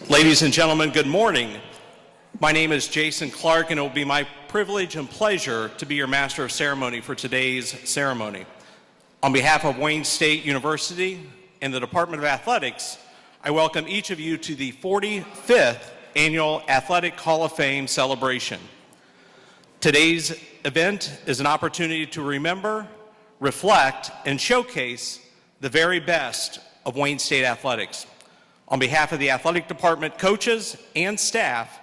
Ladies and gentlemen, good morning. My name is Jason Clark, and it will be my privilege and pleasure to be your Master of Ceremony for today's ceremony. On behalf of Wayne State University and the Department of Athletics, I welcome each of you to the 45th Annual Athletic Hall of Fame celebration. Today's event is an opportunity to remember, reflect, and showcase the very best of Wayne State Athletics. On behalf of the athletic department, coaches, and staff,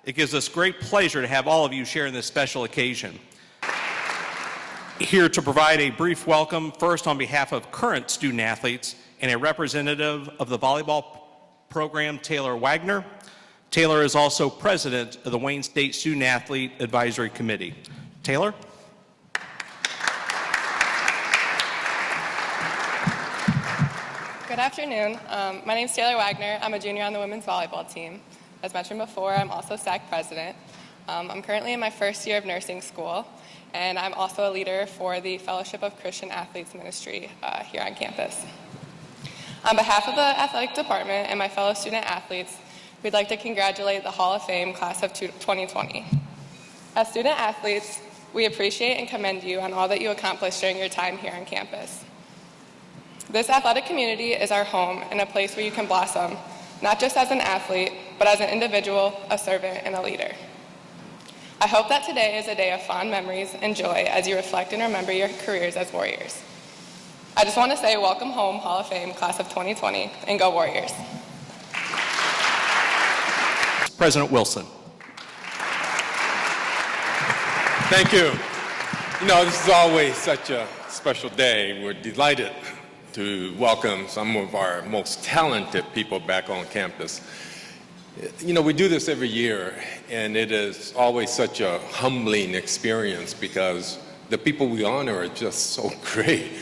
it gives us great pleasure to have all of you share in this special occasion. Here to provide a brief welcome, first on behalf of current student athletes and a representative of the volleyball program, Taylor Wagner. Taylor is also president of the Wayne State Student-Athlete Advisory Committee. Taylor? Good afternoon. My name is Taylor Wagner. I'm a junior on the women's volleyball team. As mentioned before, I'm also SAC president. I'm currently in my first year of nursing school, and I'm also a leader for the Fellowship of Christian Athletes Ministry here on campus. On behalf of the athletic department and my fellow student athletes, we'd like to congratulate the Hall of Fame class of 2020. As student athletes, we appreciate and commend you on all that you accomplished during your time here on campus. This athletic community is our home and a place where you can blossom, not just as an athlete, but as an individual, a servant, and a leader. I hope that today is a day of fond memories and joy as you reflect and remember your careers as Warriors. I just want to say welcome home, Hall of Fame, class of 2020, and go Warriors. President Wilson. Thank you. You know, this is always such a special day. We're delighted to welcome some of our most talented people back on campus. You know, we do this every year, and it is always such a humbling experience because the people we honor are just so great.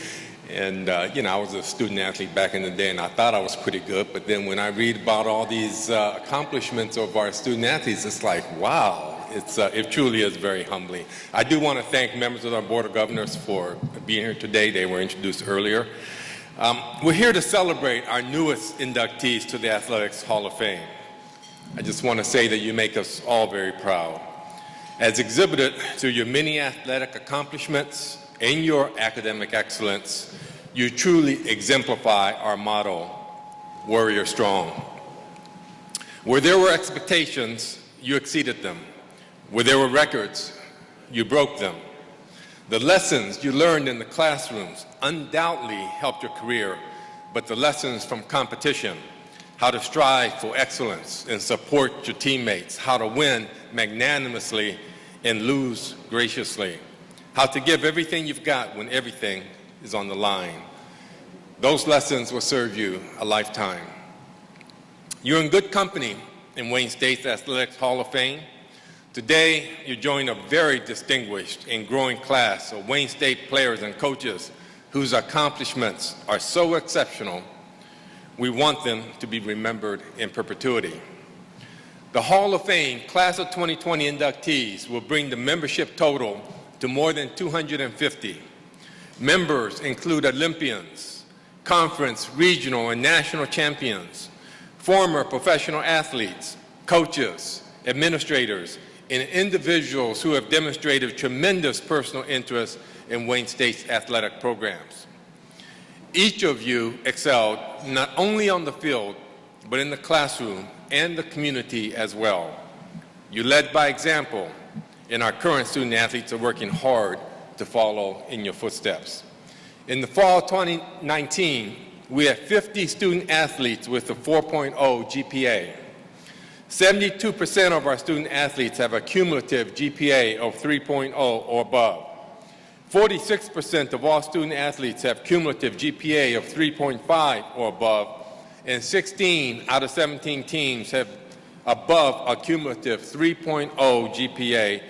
And, you know, I was a student athlete back in the day, and I thought I was pretty good, but then when I read about all these accomplishments of our student athletes, it's like, wow. It truly is very humbling. I do want to thank members of our Board of Governors for being here today. They were introduced earlier. We're here to celebrate our newest inductees to the Athletics Hall of Fame. I just want to say that you make us all very proud. As exhibited through your many athletic accomplishments and your academic excellence, you truly exemplify our motto, Warrior Strong. Where there were expectations, you exceeded them. Where there were records, you broke them. The lessons you learned in the classrooms undoubtedly helped your career, but the lessons from competition, how to strive for excellence and support your teammates, how to win magnanimously and lose graciously, how to give everything you've got when everything is on the line. Those lessons will serve you a lifetime. You're in good company in Wayne State's Athletics Hall of Fame. Today, you join a very distinguished and growing class of Wayne State players and coaches whose accomplishments are so exceptional, we want them to be remembered in perpetuity. The Hall of Fame Class of 2020 inductees will bring the membership total to more than 250. Members include Olympians, conference, regional, and national champions, former professional athletes, coaches, administrators, and individuals who have demonstrated tremendous personal interest in Wayne State's athletic programs. Each of you excelled not only on the field, but in the classroom and the community as well. You led by example, and our current student athletes are working hard to follow in your footsteps. In the fall 2019, we had 50 student athletes with a 4.0 GPA. 72% of our student athletes have a cumulative GPA of 3.0 or above. 46% of all student athletes have cumulative GPA of 3.5 or above, and 16 out of 17 teams have above a cumulative 3.0 GPA,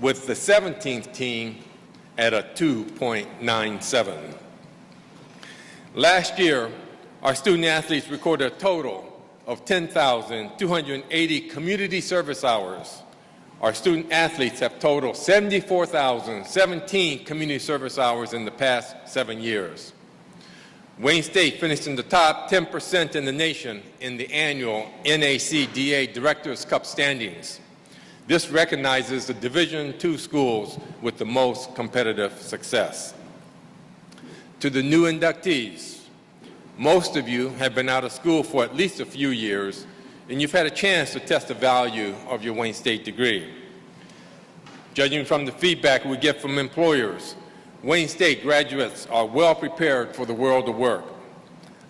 with the 17th team at a 2.97. Last year, our student athletes recorded a total of 10,280 community service hours. Our student athletes have totaled 74,017 community service hours in the past 7 years. Wayne State finished in the top 10% in the nation in the annual NACDA Directors Cup standings. This recognizes the Division II schools with the most competitive success. To the new inductees, most of you have been out of school for at least a few years, and you've had a chance to test the value of your Wayne State degree. Judging from the feedback we get from employers, Wayne State graduates are well prepared for the world of work.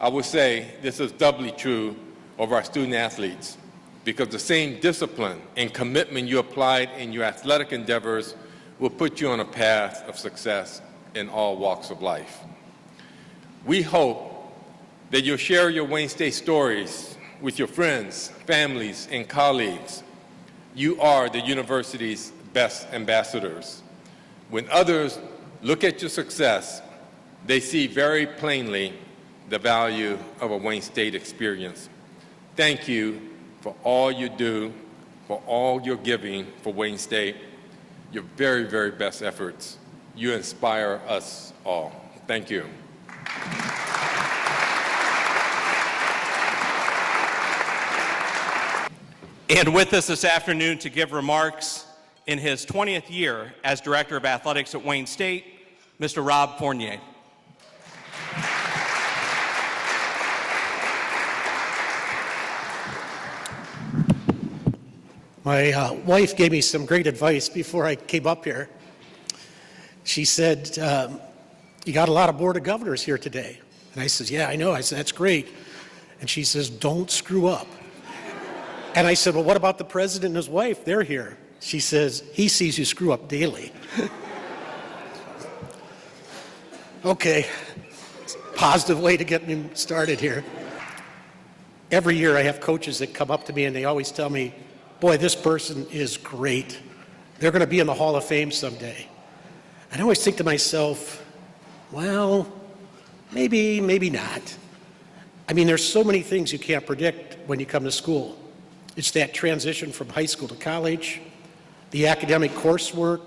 I would say this is doubly true of our student athletes, because the same discipline and commitment you applied in your athletic endeavors will put you on a path of success in all walks of life. We hope that you'll share your Wayne State stories with your friends, families, and colleagues. You are the university's best ambassadors. When others look at your success, they see very plainly the value of a Wayne State experience. Thank you for all you do, for all your giving for Wayne State, your very, very best efforts. You inspire us all. Thank you. And with us this afternoon to give remarks in his 20th year as Director of Athletics at Wayne State, Mr. Rob Fournier. My wife gave me some great advice before I came up here. She said, you got a lot of Board of Governors here today. And I said, yeah, I know. I said, that's great. And she says, don't screw up. And I said, well, what about the president and his wife? They're here. She says, he sees you screw up daily. Okay, positive way to get him started here. Every year I have coaches that come up to me and they always tell me, boy, this person is great. They're going to be in the Hall of Fame someday. And I always think to myself, well, maybe, maybe not. I mean, there's so many things you can't predict when you come to school. It's that transition from high school to college, the academic coursework,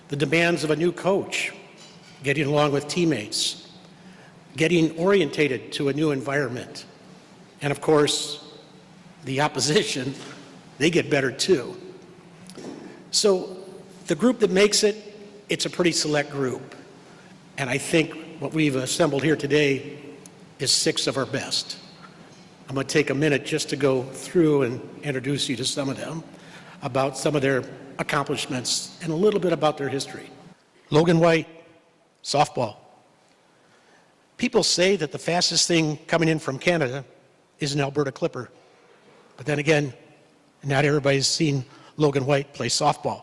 the demands of a new coach, getting along with teammates, getting orientated to a new environment. And of course, the opposition, they get better too. So the group that makes it, it's a pretty select group. And I think what we've assembled here today is 6 of our best. I'm going to take a minute just to go through and introduce you to some of them, about some of their accomplishments, and a little bit about their history. Logan White, softball. People say that the fastest thing coming in from Canada is an Alberta Clipper. But then again, not everybody's seen Logan White play softball.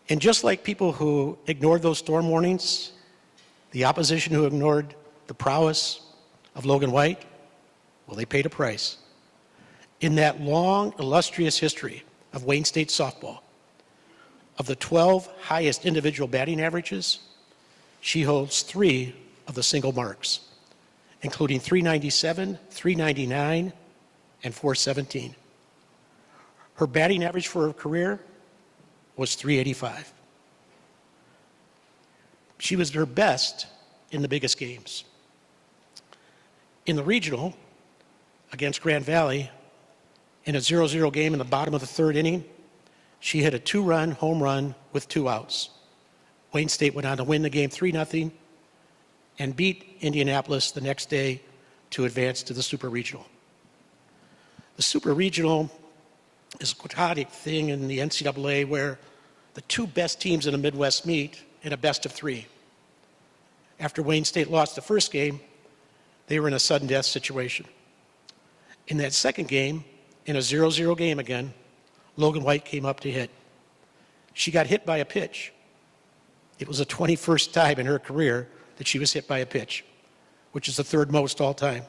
And just like people who ignored those storm warnings, the opposition who ignored the prowess of Logan White, well, they paid a price. In that long, illustrious history of Wayne State softball, of the 12 highest individual batting averages, she holds 3 of the single marks, including 397, 399, and 417. Her batting average for her career was 385. She was her best in the biggest games. In the regional, against Grand Valley, in a 0-0 game in the bottom of the 3rd inning, she hit a 2-run home run with 2 outs. Wayne State went on to win the game 3-0 and beat Indianapolis the next day to advance to the Super Regional. The Super Regional is a quadratic thing in the NCAA where the 2 best teams in the Midwest meet in a best of 3. After Wayne State lost the first game, they were in a sudden death situation. In that second game, in a 0-0 game again, Logan White came up to hit. She got hit by a pitch. It was the 21st time in her career that she was hit by a pitch, which is the 3rd most all time.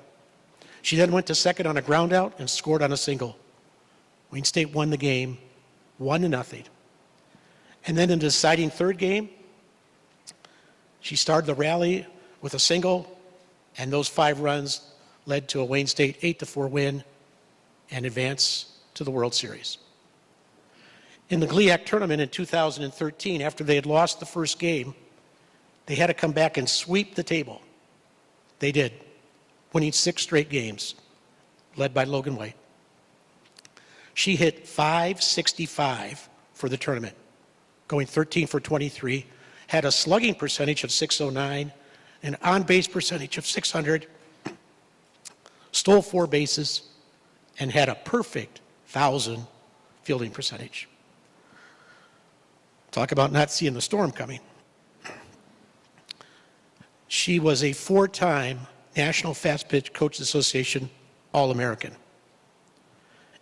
She then went to second on a ground out and scored on a single. Wayne State won the game 1-0. And then in the deciding 3rd game, she started the rally with a single, and those 5 runs led to a Wayne State 8-4 win and advance to the World Series. In the GLIAC tournament in 2013, after they had lost the first game, they had to come back and sweep the table They did, winning 6 straight games, led by Logan White. She hit .565 for the tournament, going 13 for 23, had a slugging percentage of .609, an on-base percentage of .600, stole 4 bases, and had a perfect 1,000 fielding percentage. Talk about not seeing the storm coming. She was a 4-time National Fast Pitch Coaches Association All-American.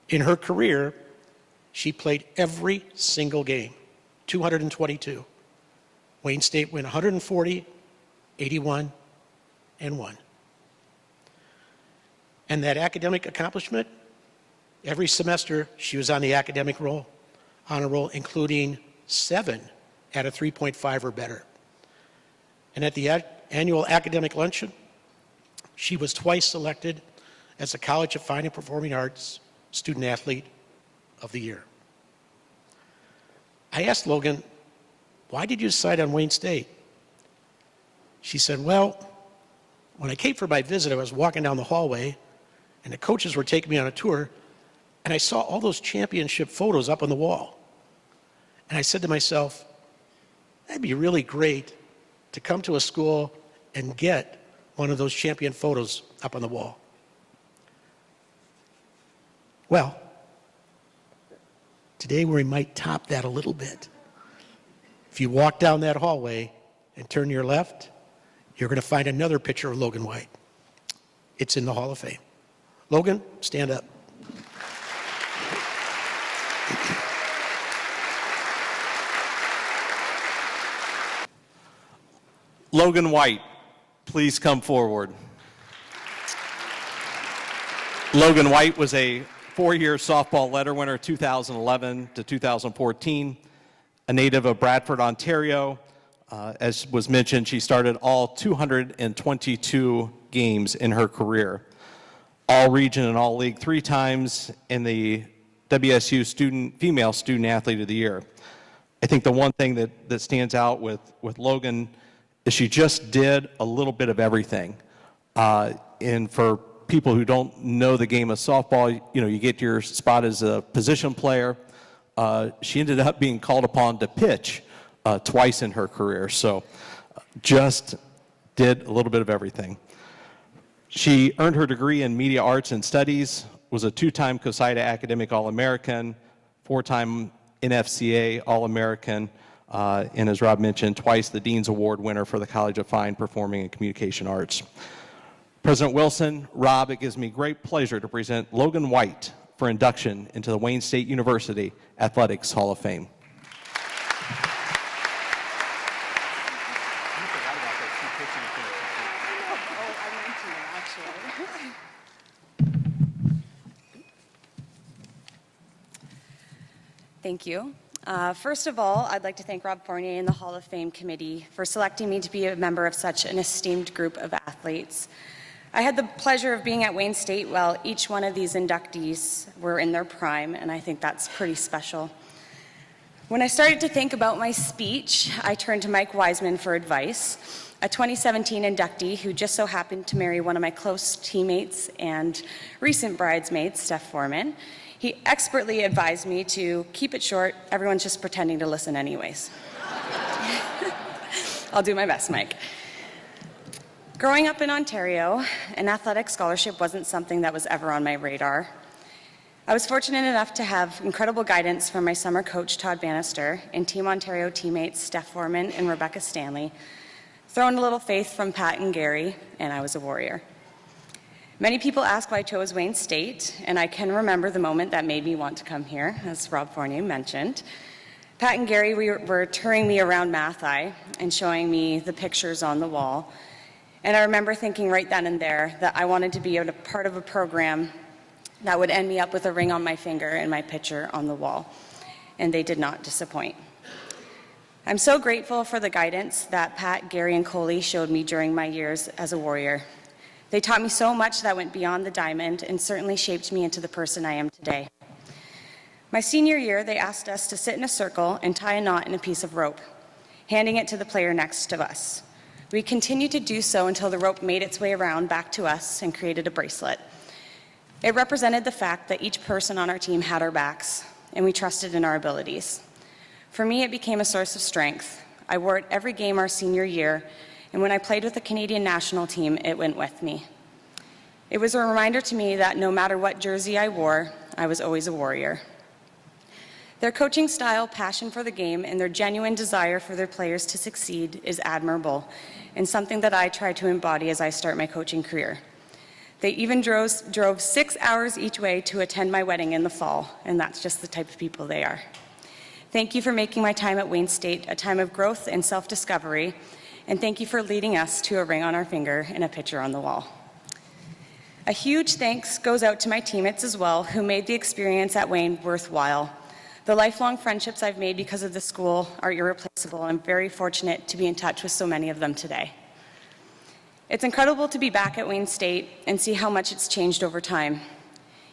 In her career, she played every single game, 222. Wayne State went 140, 81, and 1. And that academic accomplishment, every semester she was on the academic honor roll, including 7 at a 3.5 or better. And at the annual academic luncheon, she was twice selected as the College of Fine and Performing Arts Student-Athlete of the Year. I asked Logan, why did you decide on Wayne State? She said, well, when I came for my visit, I was walking down the hallway, and the coaches were taking me on a tour, and I saw all those championship photos up on the wall. And I said to myself, that'd be really great to come to a school and get one of those champion photos up on the wall. Well, today we might top that a little bit. If you walk down that hallway and turn to your left, you're going to find another picture of Logan White. It's in the Hall of Fame. Logan, stand up. Logan White, please come forward. Logan White was a 4-year softball letter winner, 2011 to 2014, a native of Bradford, Ontario. As was mentioned, she started all 222 games in her career, all region and all league 3 times in the WSU Female Student-Athlete of the Year. I think the one thing that stands out with Logan is she just did a little bit of everything. And for people who don't know the game of softball, you get your spot as a position player. She ended up being called upon to pitch twice in her career. So just did a little bit of everything. She earned her degree in media arts and studies, was a 2-time COSIDA Academic All-American, 4-time NFCA All-American, and as Rob mentioned, twice the Dean's Award winner for the College of Fine, Performing, and Communication Arts. President Wilson, Rob, it gives me great pleasure to present Logan White for induction into the Wayne State University Athletics Hall of Fame. Thank you. First of all, I'd like to thank Rob Fournier and the Hall of Fame Committee for selecting me to be a member of such an esteemed group of athletes. I had the pleasure of being at Wayne State while each one of these inductees were in their prime, and I think that's pretty special. When I started to think about my speech, I turned to Mike Wiseman for advice, a 2017 inductee who just so happened to marry one of my close teammates and recent bridesmaids, Steph Foreman. He expertly advised me to keep it short. Everyone's just pretending to listen anyways. I'll do my best, Mike. Growing up in Ontario, an athletic scholarship wasn't something that was ever on my radar. I was fortunate enough to have incredible guidance from my summer coach, Todd Bannister, and Team Ontario teammates Steph Foreman and Rebecca Stanley, throw in a little faith from Pat and Gary, and I was a warrior. Many people ask why I chose Wayne State, and I can remember the moment that made me want to come here, as Rob Fournier mentioned. Pat and Gary were touring me around Mathi and showing me the pictures on the wall. And I remember thinking right then and there that I wanted to be a part of a program that would end me up with a ring on my finger and my picture on the wall. And they did not disappoint. I'm so grateful for the guidance that Pat, Gary, and Coley showed me during my years as a warrior. They taught me so much that went beyond the diamond and certainly shaped me into the person I am today. My senior year, they asked us to sit in a circle and tie a knot in a piece of rope, handing it to the player next to us. We continued to do so until the rope made its way around back to us and created a bracelet. It represented the fact that each person on our team had our backs, and we trusted in our abilities. For me, it became a source of strength. I wore it every game our senior year, and when I played with the Canadian national team, it went with me. It was a reminder to me that no matter what jersey I wore, I was always a warrior. Their coaching style, passion for the game, and their genuine desire for their players to succeed is admirable, and something that I try to embody as I start my coaching career. They even drove 6 hours each way to attend my wedding in the fall, and that's just the type of people they are. Thank you for making my time at Wayne State a time of growth and self-discovery, and thank you for leading us to a ring on our finger and a picture on the wall. A huge thanks goes out to my teammates as well, who made the experience at Wayne worthwhile. The lifelong friendships I've made because of the school are irreplaceable. I'm very fortunate to be in touch with so many of them today. It's incredible to be back at Wayne State and see how much it's changed over time.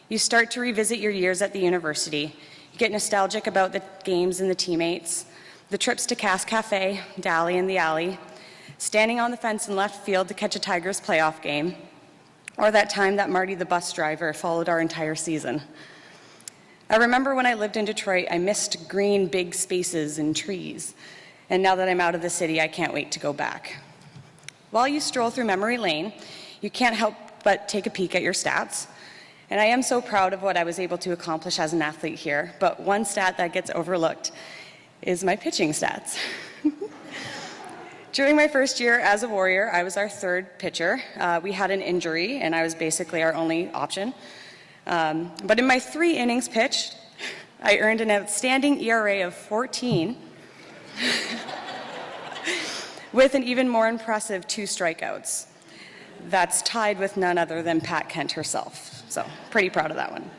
You start to revisit your years at the university. You get nostalgic about the games and the teammates, the trips to Cass Cafe, Dally and the Alley, standing on the fence in left field to catch a Tigers playoff game, or that time that Marty the bus driver followed our entire season. I remember when I lived in Detroit, I missed green big spaces and trees. And now that I'm out of the city, I can't wait to go back. While you stroll through memory lane, you can't help but take a peek at your stats. And I am so proud of what I was able to accomplish as an athlete here, but one stat that gets overlooked is my pitching stats. During my first year as a Warrior, I was our third pitcher. We had an injury, and I was basically our only option. But in my 3 innings pitched, I earned an outstanding ERA of 14 with an even more impressive 2 strikeouts. That's tied with none other than Pat Kent herself. So pretty proud of that one.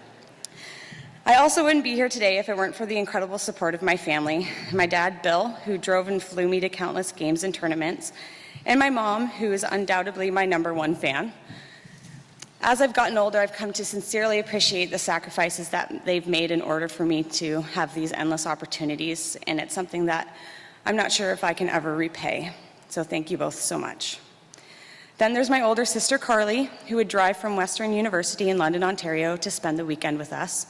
I also wouldn't be here today if it weren't for the incredible support of my family. My dad, Bill, who drove and flew me to countless games and tournaments, and my mom, who is undoubtedly my #1 fan. As I've gotten older, I've come to sincerely appreciate the sacrifices that they've made in order for me to have these endless opportunities, and it's something that I'm not sure if I can ever repay. So thank you both so much. Then there's my older sister, Carly, who would drive from Western University in London, Ontario to spend the weekend with us.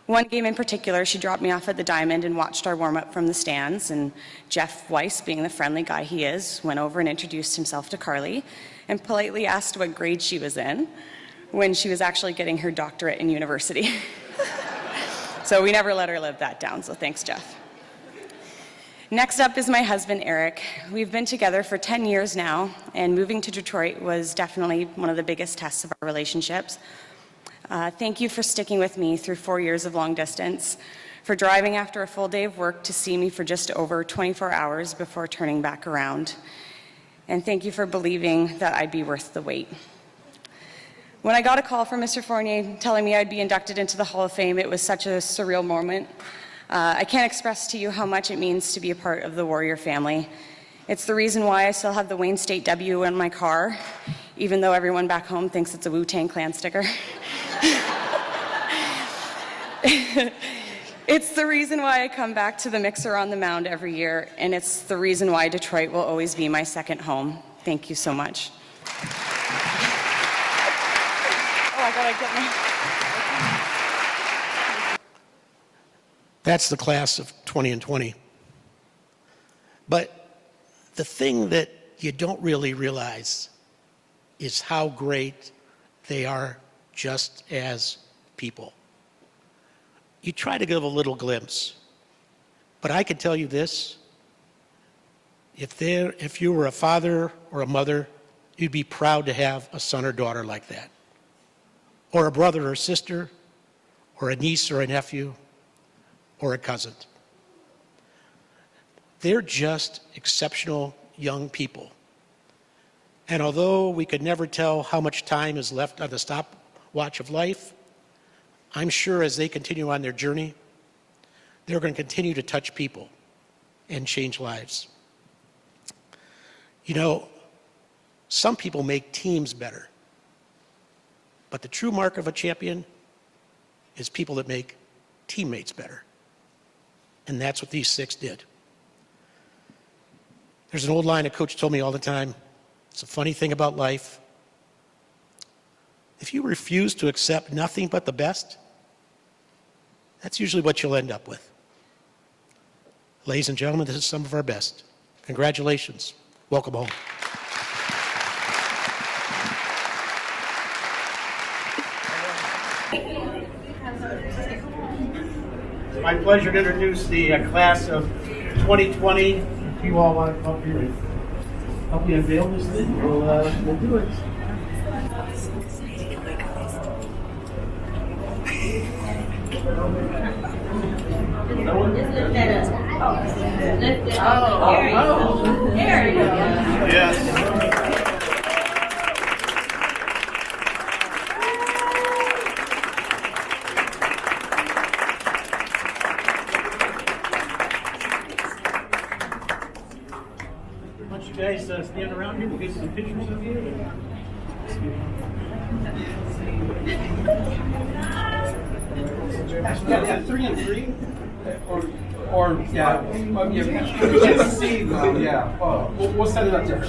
One game in particular, she dropped me off at the Diamond and watched our warm-up from the stands, and Jeff Weiss, being the friendly guy he is, went over and introduced himself to Carly and politely asked what grade she was in when she was actually getting her doctorate in university. So we never let her live that down, so thanks, Jeff. Next up is my husband, Eric. We've been together for 10 years now, and moving to Detroit was definitely one of the biggest tests of our relationships. Thank you for sticking with me through 4 years of long distance, for driving after a full day of work to see me for just over 24 hours before turning back around. And thank you for believing that I'd be worth the wait. When I got a call from Mr. Fournier telling me I'd be inducted into the Hall of Fame, it was such a surreal moment. I can't express to you how much it means to be a part of the Warrior family. It's the reason why I still have the Wayne State W in my car, even though everyone back home thinks it's a Wu-Tang Clan sticker. It's the reason why I come back to the mixer on the mound every year, and it's the reason why Detroit will always be my second home. Thank you so much. Oh, I gotta get my... That's the class of 20 and 20. But the thing that you don't really realize is how great they are just as people. You try to give a little glimpse, but I can tell you this, if you were a father or a mother, you'd be proud to have a son or daughter like that, or a brother or sister, or a niece or a nephew, or a cousin. They're just exceptional young people. And although we could never tell how much time is left on the stopwatch of life, I'm sure as they continue on their journey, they're going to continue to touch people and change lives. You know, some people make teams better, but the true mark of a champion is people that make teammates better. And that's what these 6 did. There's an old line a coach told me all the time. It's a funny thing about life. If you refuse to accept nothing but the best, that's usually what you'll end up with. Ladies and gentlemen, this is some of our best. Congratulations. Welcome home. It's my pleasure to introduce the class of 2020. If you all want to come up here and help me unveil this thing, we'll do it. There you go. Yes. Why don't you guys stand around here? We'll get some pictures of you. Yeah, 3 and 3, or yeah, you can see them. Yeah, we'll set it up there.